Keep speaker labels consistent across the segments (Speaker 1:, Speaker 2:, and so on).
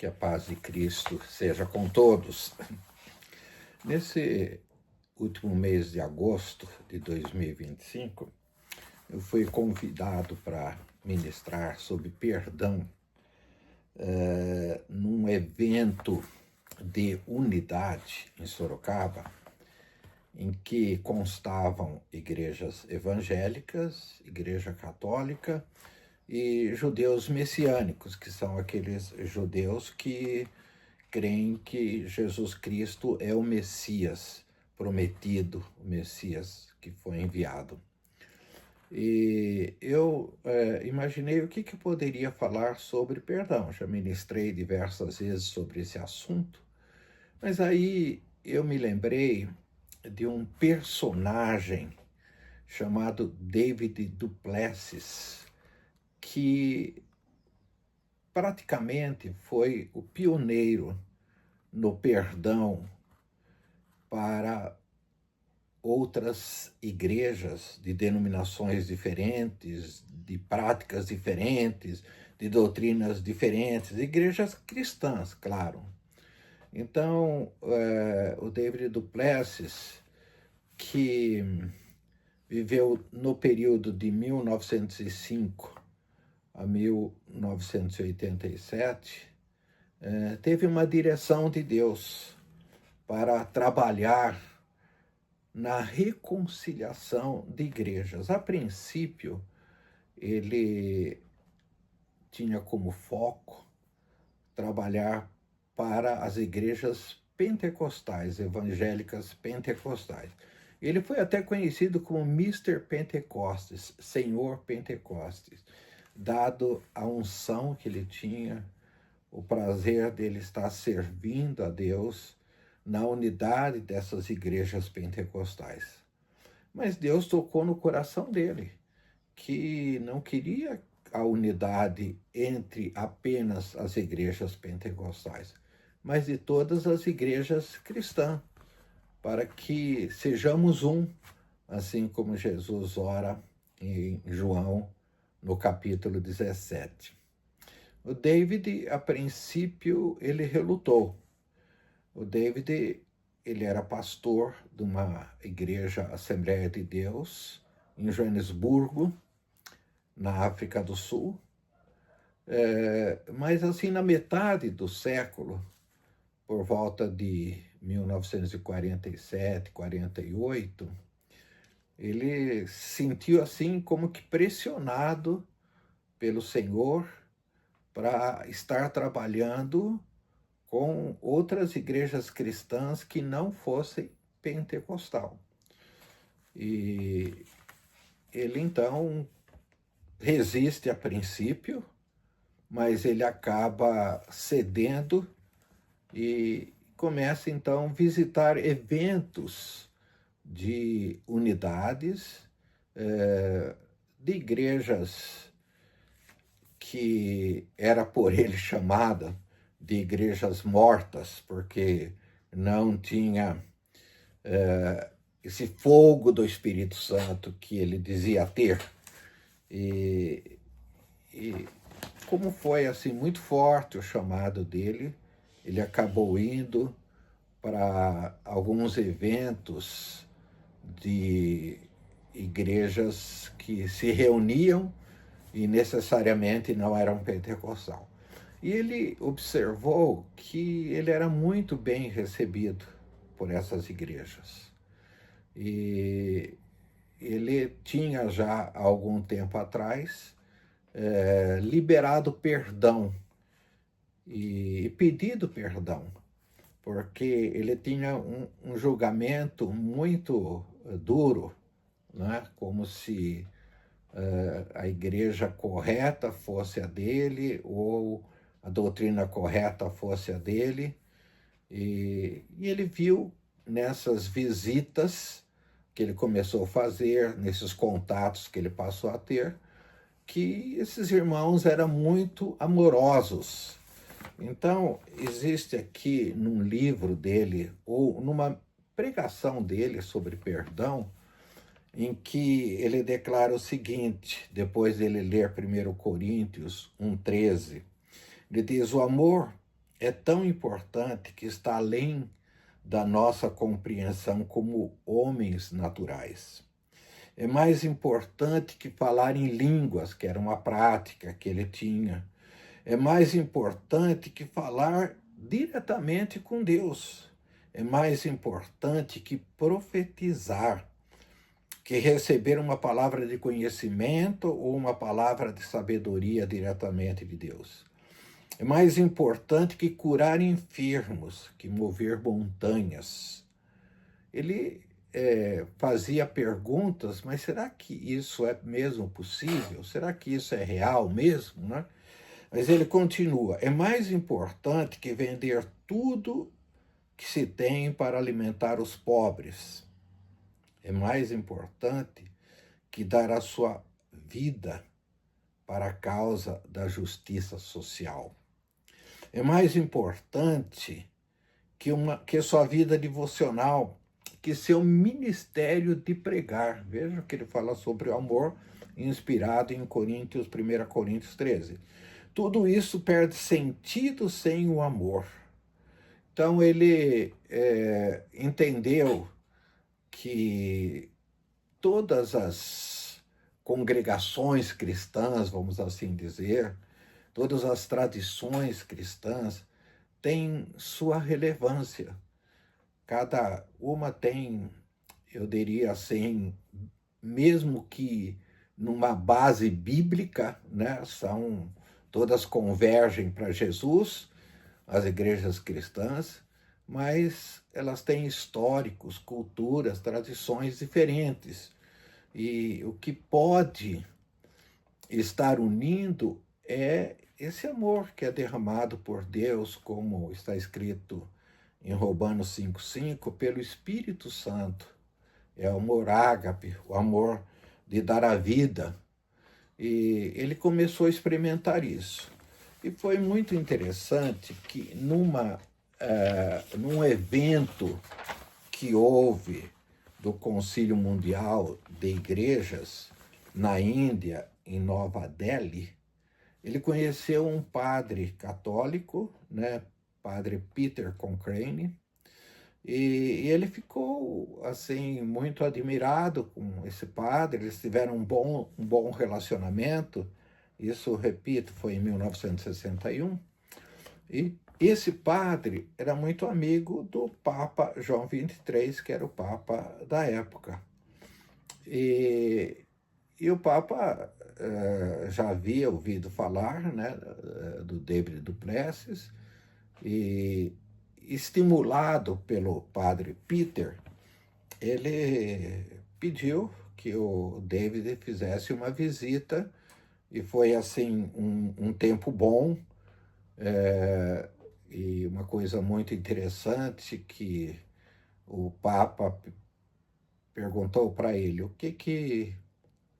Speaker 1: Que a paz de Cristo seja com todos. Nesse último mês de agosto de 2025, eu fui convidado para ministrar sobre perdão num evento de unidade em Sorocaba, em que constavam igrejas evangélicas, igreja católica e judeus messiânicos, que são aqueles judeus que creem que Jesus Cristo é o Messias prometido, o Messias que foi enviado. E eu imaginei o que eu poderia falar sobre perdão. Já ministrei diversas vezes sobre esse assunto, mas aí eu me lembrei de um personagem chamado David du Plessis, que praticamente foi o pioneiro no perdão para outras igrejas de denominações diferentes, de práticas diferentes, de doutrinas diferentes, igrejas cristãs, claro. Então, o David du Plessis, que viveu no período de 1905 a 1987, teve uma direção de Deus para trabalhar na reconciliação de igrejas. A princípio, ele tinha como foco trabalhar para as igrejas pentecostais, evangélicas pentecostais. Ele foi até conhecido como Mr. Pentecostes, Senhor Pentecostes, dado a unção que ele tinha, o prazer dele estar servindo a Deus na unidade dessas igrejas pentecostais. Mas Deus tocou no coração dele, que não queria a unidade entre apenas as igrejas pentecostais, mas de todas as igrejas cristãs, para que sejamos um, assim como Jesus ora em João, no capítulo 17. O David, a princípio, ele relutou. O David, ele era pastor de uma igreja Assembleia de Deus em Joanesburgo, na África do Sul. Mas assim, na metade do século, por volta de 1947, 48, ele se sentiu assim como que pressionado pelo Senhor para estar trabalhando com outras igrejas cristãs que não fossem pentecostal. E ele então resiste a princípio, mas ele acaba cedendo e começa então a visitar eventos de unidades, de igrejas que era por ele chamada de igrejas mortas, porque não tinha esse fogo do Espírito Santo que ele dizia ter. E como foi assim muito forte o chamado dele, ele acabou indo para alguns eventos de igrejas que se reuniam e necessariamente não eram pentecostal. E ele observou que ele era muito bem recebido por essas igrejas. E ele tinha já, há algum tempo atrás, liberado perdão e pedido perdão, porque ele tinha um julgamento muito duro, né? Como se a igreja correta fosse a dele ou a doutrina correta fosse a dele. E ele viu nessas visitas que ele começou a fazer, nesses contatos que ele passou a ter, que esses irmãos eram muito amorosos. Então, existe aqui num livro dele, ou numa pregação dele sobre perdão, em que ele declara o seguinte, depois dele ler 1 Coríntios 1,13, ele diz: o amor é tão importante que está além da nossa compreensão como homens naturais. É mais importante que falar em línguas, que era uma prática que ele tinha. É mais importante que falar diretamente com Deus. É mais importante que profetizar, que receber uma palavra de conhecimento ou uma palavra de sabedoria diretamente de Deus. É mais importante que curar enfermos, que mover montanhas. Ele fazia perguntas, mas será que isso é mesmo possível? Será que isso é real mesmo, né? Mas ele continua, é mais importante que vender tudo que se tem para alimentar os pobres. É mais importante que dar a sua vida para a causa da justiça social. É mais importante que sua vida devocional, que seu ministério de pregar. Veja que ele fala sobre o amor, inspirado em 1 Coríntios 13. Tudo isso perde sentido sem o amor. Então ele entendeu que todas as congregações cristãs, vamos assim dizer, todas as tradições cristãs têm sua relevância. Cada uma tem, eu diria assim, mesmo que numa base bíblica, né, todas convergem para Jesus, as igrejas cristãs, mas elas têm históricos, culturas, tradições diferentes. E o que pode estar unindo é esse amor que é derramado por Deus, como está escrito em Romanos 5,5, pelo Espírito Santo. É o amor ágape, o amor de dar a vida. E ele começou a experimentar isso. E foi muito interessante que num evento que houve do Concílio Mundial de Igrejas na Índia, em Nova Delhi, ele conheceu um padre católico, né, padre Peter Cochrane, e ele ficou assim muito admirado com esse padre. Eles tiveram um bom relacionamento. Isso, repito, foi em 1961. E esse padre era muito amigo do Papa João XXIII, que era o Papa da época. E o Papa já havia ouvido falar, né, do David du Plessis, e estimulado pelo padre Peter, ele pediu que o David fizesse uma visita, e foi assim um tempo bom, e uma coisa muito interessante que o Papa perguntou para ele: o que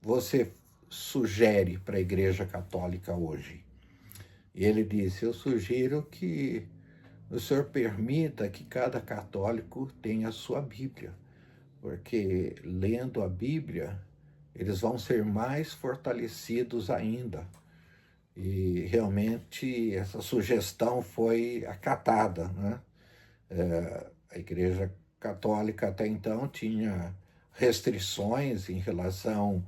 Speaker 1: você sugere para a Igreja Católica hoje? E ele disse: eu sugiro que o senhor permita que cada católico tenha a sua Bíblia, porque lendo a Bíblia, eles vão ser mais fortalecidos ainda. E realmente essa sugestão foi acatada, né? A Igreja Católica até então tinha restrições em relação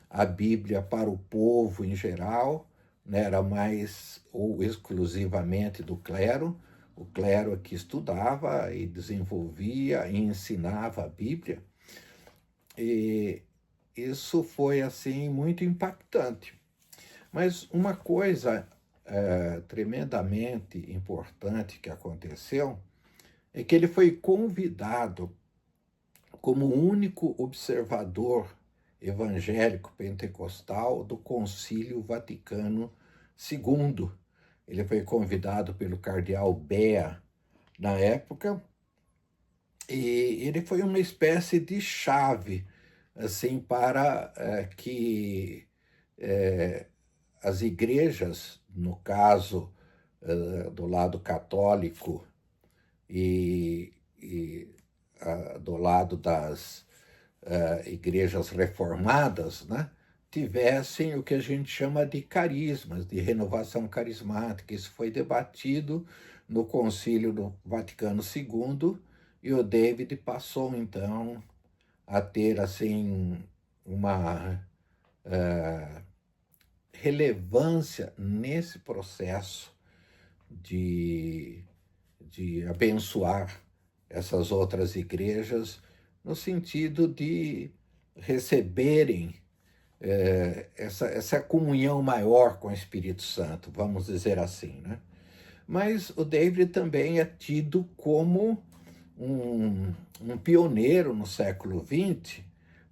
Speaker 1: à Bíblia para o povo em geral, né? Era mais ou exclusivamente do clero. O clero que estudava e desenvolvia e ensinava a Bíblia. E isso foi assim muito impactante. Mas uma coisa tremendamente importante que aconteceu é que ele foi convidado como único observador evangélico pentecostal do Concílio Vaticano II. Ele foi convidado pelo cardeal Bea na época, e ele foi uma espécie de chave assim para que as igrejas, no caso do lado católico e do lado das igrejas reformadas, né, tivessem o que a gente chama de carismas, de renovação carismática. Isso foi debatido no Concílio do Vaticano II, e o David passou, então, a ter, assim, uma relevância nesse processo de abençoar essas outras igrejas, no sentido de receberem essa comunhão maior com o Espírito Santo, vamos dizer assim, né? Mas o David também é tido como um pioneiro no século XX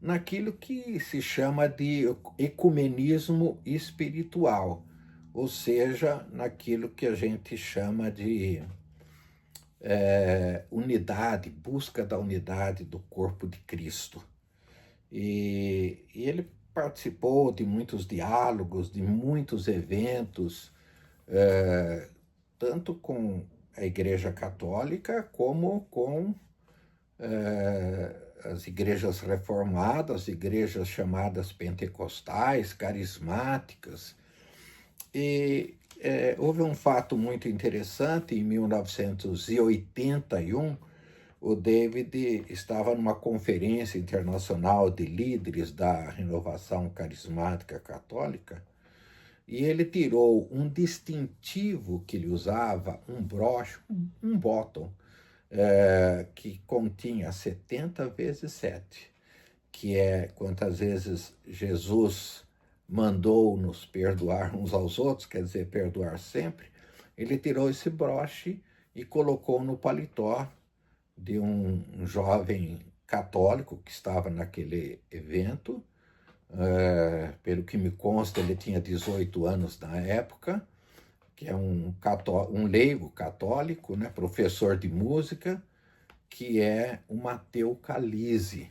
Speaker 1: naquilo que se chama de ecumenismo espiritual, ou seja, naquilo que a gente chama de unidade, busca da unidade do corpo de Cristo. E ele participou de muitos diálogos, de muitos eventos, tanto com a Igreja Católica como com as igrejas reformadas, igrejas chamadas pentecostais, carismáticas. E houve um fato muito interessante. Em 1981, o David estava numa conferência internacional de líderes da renovação carismática católica, e ele tirou um distintivo que ele usava, um broche, um bottom, que continha 70 vezes 7, que é quantas vezes Jesus mandou nos perdoar uns aos outros, quer dizer, perdoar sempre. Ele tirou esse broche e colocou no paletó de um jovem católico que estava naquele evento. Pelo que me consta, ele tinha 18 anos na época, que é um leigo católico, né, professor de música, que é o Matteo Calise.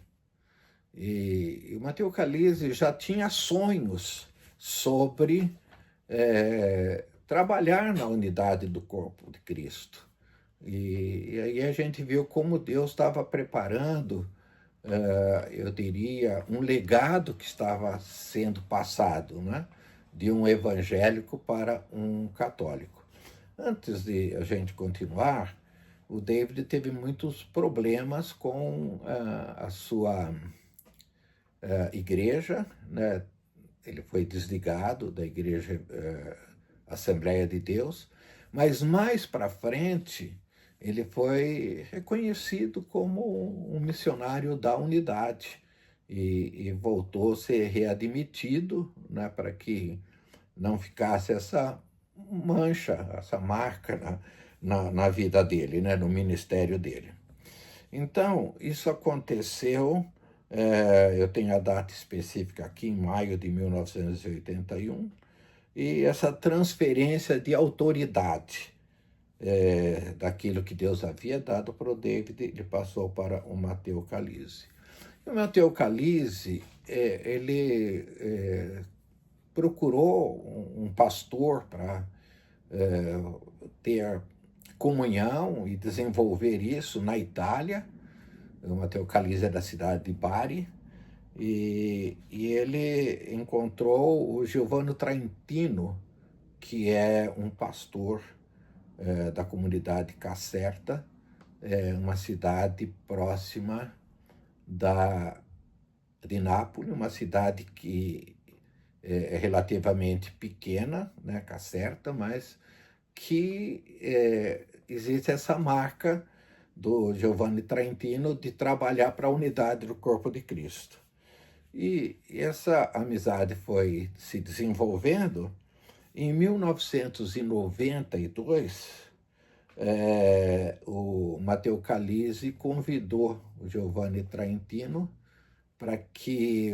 Speaker 1: E o Matteo Calise já tinha sonhos sobre trabalhar na unidade do corpo de Cristo. E aí a gente viu como Deus estava preparando, eu diria, um legado que estava sendo passado, né? De um evangélico para um católico. Antes de a gente continuar, o David teve muitos problemas com a sua igreja, né? Ele foi desligado da igreja Assembleia de Deus, mas mais para frente ele foi reconhecido como um missionário da unidade e voltou a ser readmitido, né, para que não ficasse essa mancha, essa marca na vida dele, né, no ministério dele. Então, isso aconteceu, eu tenho a data específica aqui, em maio de 1981, e essa transferência de autoridade daquilo que Deus havia dado para o David, ele passou para o Matteo Calise. E o Matteo Calise, ele procurou um pastor para ter comunhão e desenvolver isso na Itália. O Matteo Calise é da cidade de Bari, e ele encontrou o Giovanni Trentino, que é um pastor da comunidade Caserta, uma cidade próxima de Nápoles, uma cidade que é relativamente pequena, né, Caserta, mas que existe essa marca do Giovanni Trentino de trabalhar para a unidade do corpo de Cristo. E essa amizade foi se desenvolvendo. Em 1992, o Matteo Calise convidou o Giovanni Trentino para que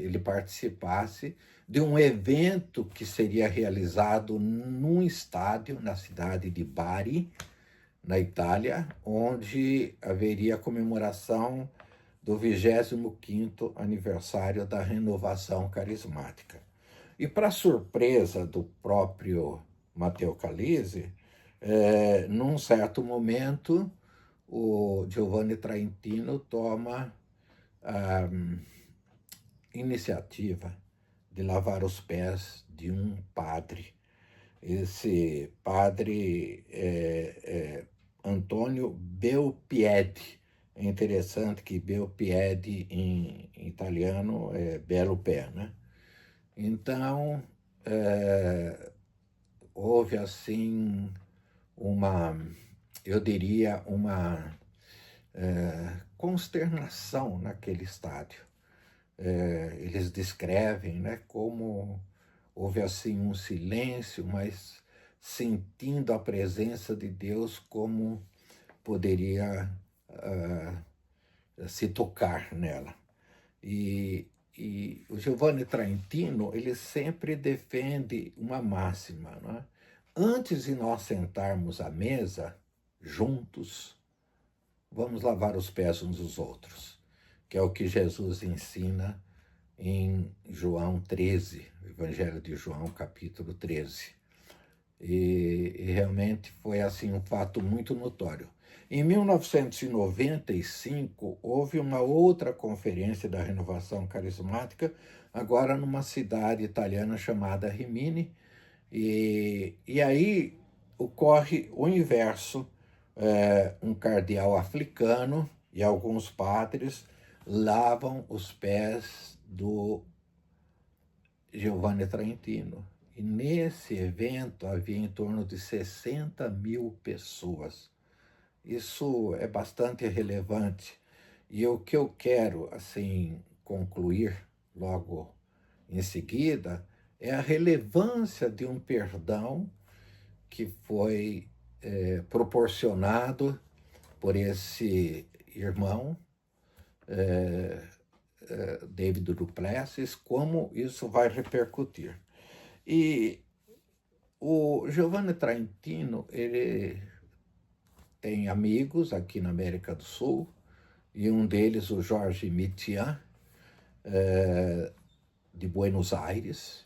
Speaker 1: ele participasse de um evento que seria realizado num estádio na cidade de Bari, na Itália, onde haveria a comemoração do 25º aniversário da renovação carismática. E, para surpresa do próprio Matteo Calise, num certo momento, o Giovanni Trentino toma a iniciativa de lavar os pés de um padre esse padre Antônio Belpiede. É interessante que Belpiede em italiano é belo pé, né? Então, houve assim eu diria, uma consternação naquele estádio. Eles descrevem, né, como houve assim um silêncio, mas sentindo a presença de Deus como poderia se tocar nela. E o Giovanni Trentino, ele sempre defende uma máxima, não é? Antes de nós sentarmos à mesa, juntos, vamos lavar os pés uns dos outros, que é o que Jesus ensina em João 13, Evangelho de João, capítulo 13. E realmente foi assim um fato muito notório. Em 1995, houve uma outra conferência da Renovação Carismática, agora numa cidade italiana chamada Rimini, e aí ocorre o inverso. Um cardeal africano e alguns padres lavam os pés do Giovanni Trentino. E nesse evento havia em torno de 60 mil pessoas. Isso é bastante relevante. E o que eu quero, assim, concluir logo em seguida é a relevância de um perdão que foi proporcionado por esse irmão, David Duplessis, como isso vai repercutir. E o Giovanni Trentino, ele tem amigos aqui na América do Sul, e um deles, o Jorge Mitian, de Buenos Aires,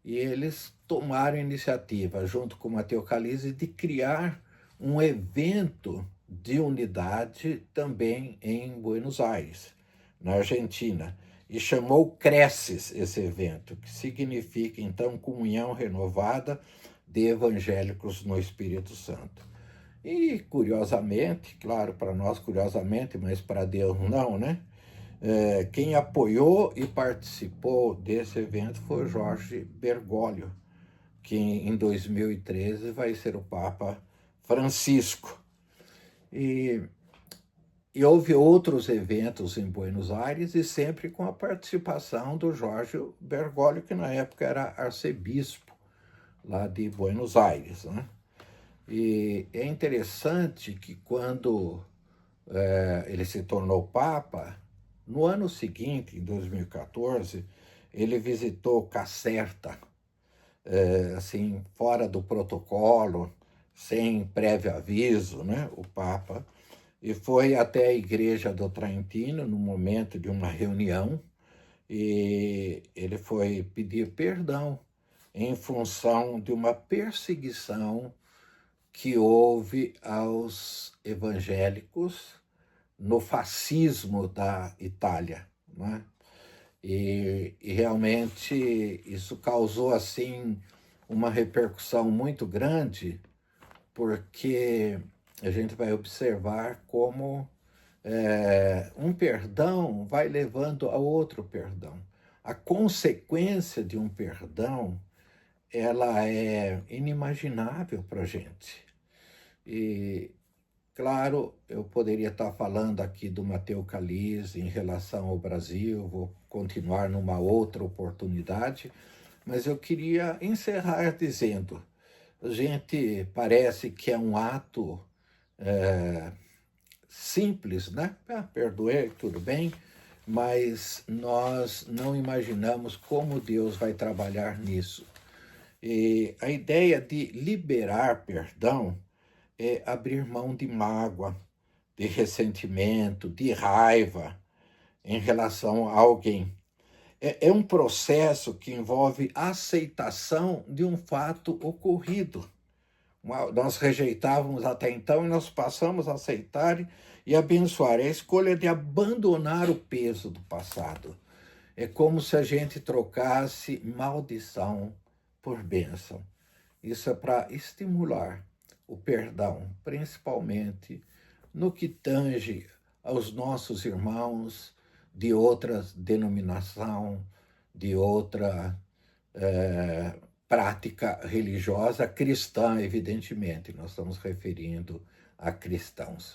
Speaker 1: e eles tomaram a iniciativa, junto com o Matteo Calise, de criar um evento de unidade também em Buenos Aires, na Argentina, e chamou Cresces esse evento, que significa, então, comunhão renovada de evangélicos no Espírito Santo. E, curiosamente, claro, para nós curiosamente, mas para Deus não, né? Quem apoiou e participou desse evento foi o Jorge Bergoglio, que em 2013 vai ser o Papa Francisco. E houve outros eventos em Buenos Aires e sempre com a participação do Jorge Bergoglio, que na época era arcebispo lá de Buenos Aires, né? E é interessante que quando ele se tornou Papa, no ano seguinte, em 2014, ele visitou Caserta, assim, fora do protocolo, sem prévio aviso, né, o Papa, e foi até a igreja do Trentino no momento de uma reunião, e ele foi pedir perdão em função de uma perseguição que houve aos evangélicos no fascismo da Itália, né? E realmente isso causou assim uma repercussão muito grande, porque a gente vai observar como um perdão vai levando a outro perdão. A consequência de um perdão, ela é inimaginável para a gente. E, claro, eu poderia estar falando aqui do Matteo Calise em relação ao Brasil, vou continuar numa outra oportunidade, mas eu queria encerrar dizendo, a gente parece que é um ato simples, né? Perdoei, tudo bem, mas nós não imaginamos como Deus vai trabalhar nisso. E a ideia de liberar perdão é abrir mão de mágoa, de ressentimento, de raiva em relação a alguém. É um processo que envolve aceitação de um fato ocorrido. Nós rejeitávamos até então e nós passamos a aceitar e abençoar. É a escolha de abandonar o peso do passado. É como se a gente trocasse maldição por bênção. Isso é para estimular o perdão, principalmente no que tange aos nossos irmãos de outra denominação, de outra prática religiosa cristã, evidentemente. Nós estamos referindo a cristãos.